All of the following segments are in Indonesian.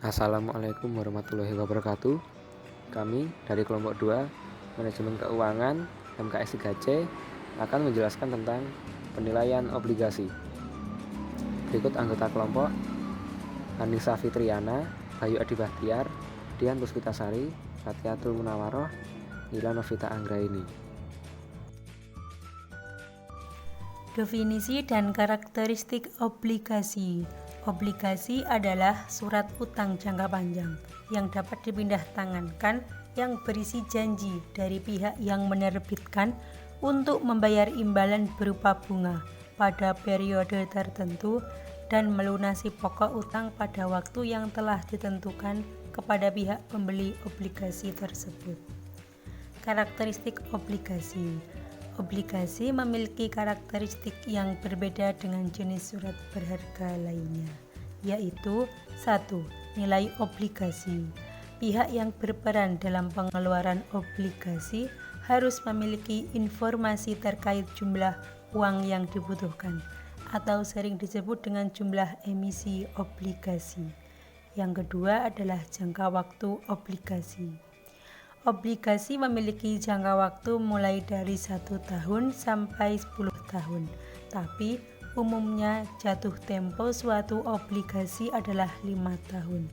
Assalamualaikum warahmatullahi wabarakatuh. Kami dari kelompok 2 Manajemen Keuangan MKS 3C akan menjelaskan tentang penilaian obligasi. Berikut anggota kelompok: Anissa Fitriana, Bayu Adi Bahtiar, Dian Puspitasari, Fatyatul Munawaroh, Nila Novita Anggraini. Definisi dan karakteristik obligasi. Obligasi adalah surat utang jangka panjang yang dapat dipindah tangankan yang berisi janji dari pihak yang menerbitkan untuk membayar imbalan berupa bunga pada periode tertentu dan melunasi pokok utang pada waktu yang telah ditentukan kepada pihak pembeli obligasi tersebut. Karakteristik obligasi. Obligasi memiliki karakteristik yang berbeda dengan jenis surat berharga lainnya, yaitu 1. Nilai obligasi. Pihak yang berperan dalam pengeluaran obligasi harus memiliki informasi terkait jumlah uang yang dibutuhkan, atau sering disebut dengan jumlah emisi obligasi. Yang kedua adalah jangka waktu obligasi. Obligasi memiliki jangka waktu mulai dari 1 tahun sampai 10 tahun, tapi umumnya jatuh tempo suatu obligasi adalah 5 tahun.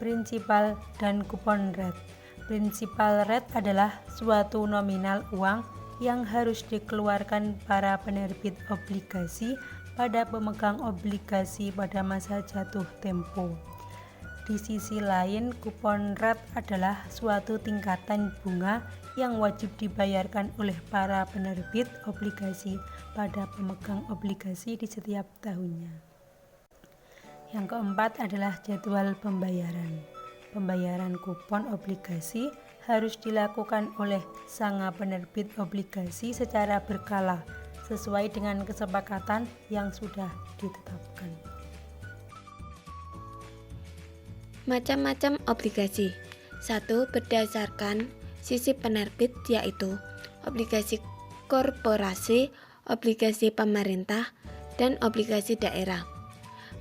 Prinsipal dan kupon rate. Prinsipal rate adalah suatu nominal uang yang harus dikeluarkan para penerbit obligasi pada pemegang obligasi pada masa jatuh tempo. Di sisi lain, kupon rate adalah suatu tingkatan bunga yang wajib dibayarkan oleh para penerbit obligasi pada pemegang obligasi di setiap tahunnya. Yang keempat adalah jadwal pembayaran. Pembayaran kupon obligasi harus dilakukan oleh sang penerbit obligasi secara berkala sesuai dengan kesepakatan yang sudah ditetapkan. Macam-macam obligasi. 1. Berdasarkan sisi penerbit, yaitu obligasi korporasi, obligasi pemerintah, dan obligasi daerah.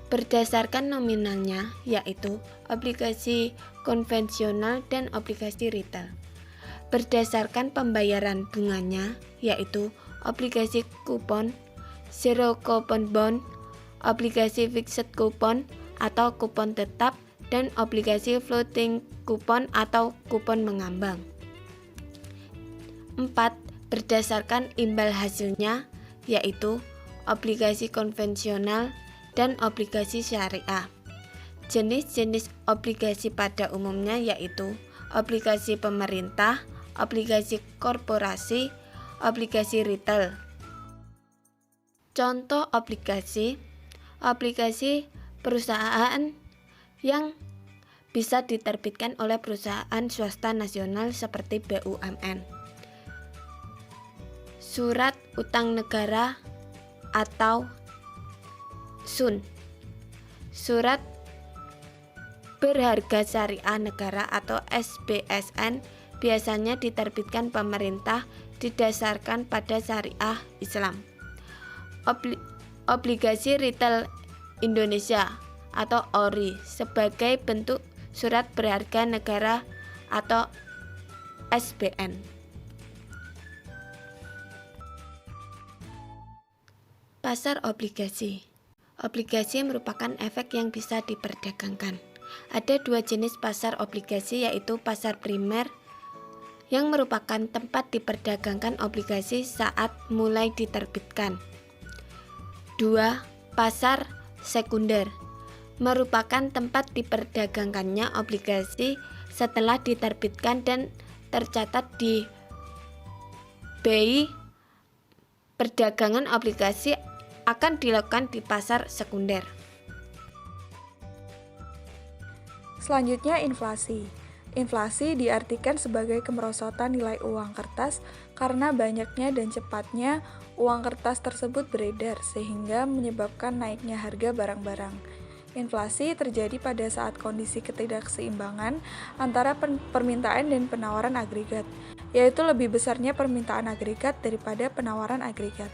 Berdasarkan nominalnya, yaitu obligasi konvensional dan obligasi retail. Berdasarkan pembayaran bunganya, yaitu obligasi kupon, zero coupon bond, obligasi fixed coupon atau kupon tetap, dan obligasi floating coupon atau kupon mengambang. 4. Berdasarkan imbal hasilnya, yaitu obligasi konvensional dan obligasi syariah. Jenis-jenis obligasi pada umumnya yaitu obligasi pemerintah, obligasi korporasi, obligasi retail. Contoh obligasi perusahaan yang bisa diterbitkan oleh perusahaan swasta nasional seperti BUMN. Surat utang negara atau SUN. Surat berharga syariah negara atau SBSN biasanya diterbitkan pemerintah didasarkan pada syariah Islam. Obligasi retail Indonesia atau ORI sebagai bentuk surat berharga negara atau SBN. Pasar obligasi. Obligasi merupakan efek yang bisa diperdagangkan. Ada 2 jenis pasar obligasi, yaitu pasar primer yang merupakan tempat diperdagangkan obligasi saat mulai diterbitkan. 2. Pasar sekunder merupakan tempat diperdagangkannya obligasi setelah diterbitkan dan tercatat di BI. Perdagangan obligasi akan dilakukan di pasar sekunder. Selanjutnya, inflasi. Inflasi diartikan sebagai kemerosotan nilai uang kertas karena banyaknya dan cepatnya uang kertas tersebut beredar sehingga menyebabkan naiknya harga barang-barang. Inflasi terjadi pada saat kondisi ketidakseimbangan antara permintaan dan penawaran agregat, yaitu lebih besarnya permintaan agregat daripada penawaran agregat.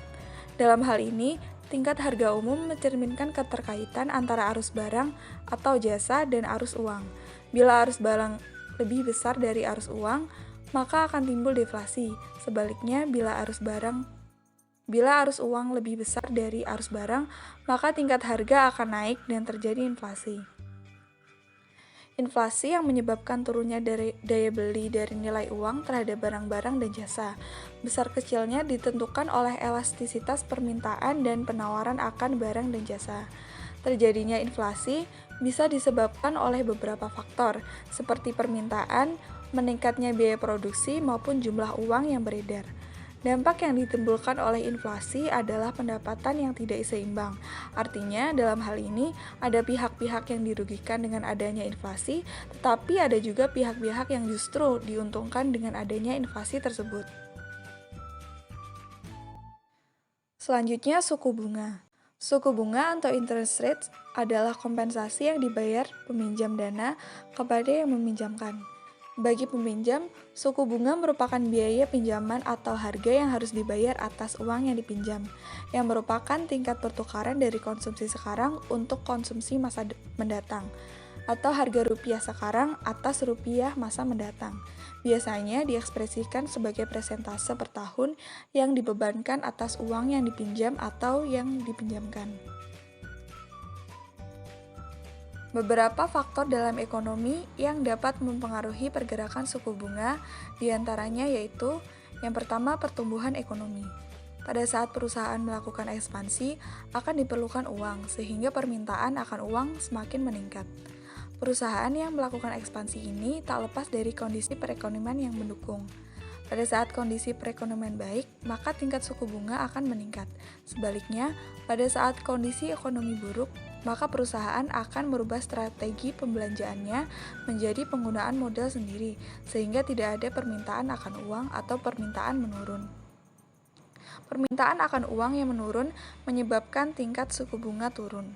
Dalam hal ini, Tingkat harga umum mencerminkan keterkaitan antara arus barang atau jasa dan arus uang. Bila arus barang lebih besar dari arus uang, maka akan timbul deflasi. Sebaliknya, bila arus uang lebih besar dari arus barang, maka tingkat harga akan naik dan terjadi inflasi. Inflasi yang menyebabkan turunnya daya beli dari nilai uang terhadap barang-barang dan jasa. Besar kecilnya ditentukan oleh elastisitas permintaan dan penawaran akan barang dan jasa. Terjadinya inflasi bisa disebabkan oleh beberapa faktor, seperti permintaan, meningkatnya biaya produksi, maupun jumlah uang yang beredar. Dampak yang ditimbulkan oleh inflasi adalah pendapatan yang tidak seimbang. Artinya, dalam hal ini, ada pihak-pihak yang dirugikan dengan adanya inflasi, tetapi ada juga pihak-pihak yang justru diuntungkan dengan adanya inflasi tersebut. Selanjutnya, suku bunga. Suku bunga atau interest rate adalah kompensasi yang dibayar peminjam dana kepada yang meminjamkan. Bagi peminjam, suku bunga merupakan biaya pinjaman atau harga yang harus dibayar atas uang yang dipinjam, yang merupakan tingkat pertukaran dari konsumsi sekarang untuk konsumsi masa mendatang, atau harga rupiah sekarang atas rupiah masa mendatang. Biasanya diekspresikan sebagai persentase per tahun yang dibebankan atas uang yang dipinjam atau yang dipinjamkan. Beberapa faktor dalam ekonomi yang dapat mempengaruhi pergerakan suku bunga diantaranya yaitu yang pertama, pertumbuhan ekonomi. Pada saat perusahaan melakukan ekspansi, akan diperlukan uang sehingga permintaan akan uang semakin meningkat. Perusahaan yang melakukan ekspansi ini tak lepas dari kondisi perekonomian yang mendukung. Pada saat kondisi perekonomian baik, maka tingkat suku bunga akan meningkat. Sebaliknya, pada saat kondisi ekonomi buruk, maka perusahaan akan merubah strategi pembelanjaannya menjadi penggunaan modal sendiri, sehingga tidak ada permintaan akan uang atau permintaan menurun. Permintaan akan uang yang menurun menyebabkan tingkat suku bunga turun.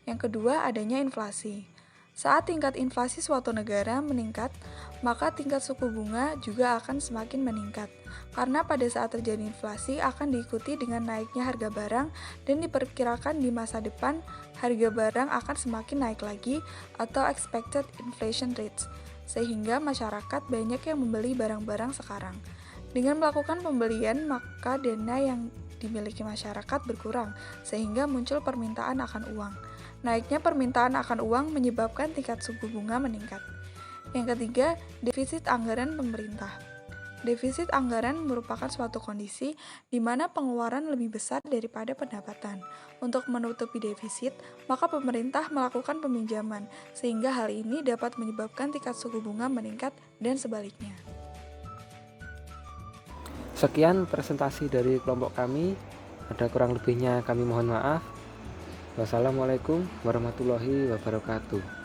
Yang kedua, adanya inflasi. Saat tingkat inflasi suatu negara meningkat, maka tingkat suku bunga juga akan semakin meningkat. Karena pada saat terjadi inflasi akan diikuti dengan naiknya harga barang dan diperkirakan di masa depan harga barang akan semakin naik lagi atau expected inflation rates, sehingga masyarakat banyak yang membeli barang-barang sekarang. Dengan melakukan pembelian, maka dana yang dimiliki masyarakat berkurang, sehingga muncul permintaan akan uang. Naiknya permintaan akan uang menyebabkan tingkat suku bunga meningkat. Yang ketiga, defisit anggaran pemerintah. Defisit anggaran merupakan suatu kondisi di mana pengeluaran lebih besar daripada pendapatan. Untuk menutupi defisit, maka pemerintah melakukan peminjaman, sehingga hal ini dapat menyebabkan tingkat suku bunga meningkat dan sebaliknya. Sekian presentasi dari kelompok kami. Ada kurang lebihnya kami mohon maaf. Wassalamualaikum warahmatullahi wabarakatuh.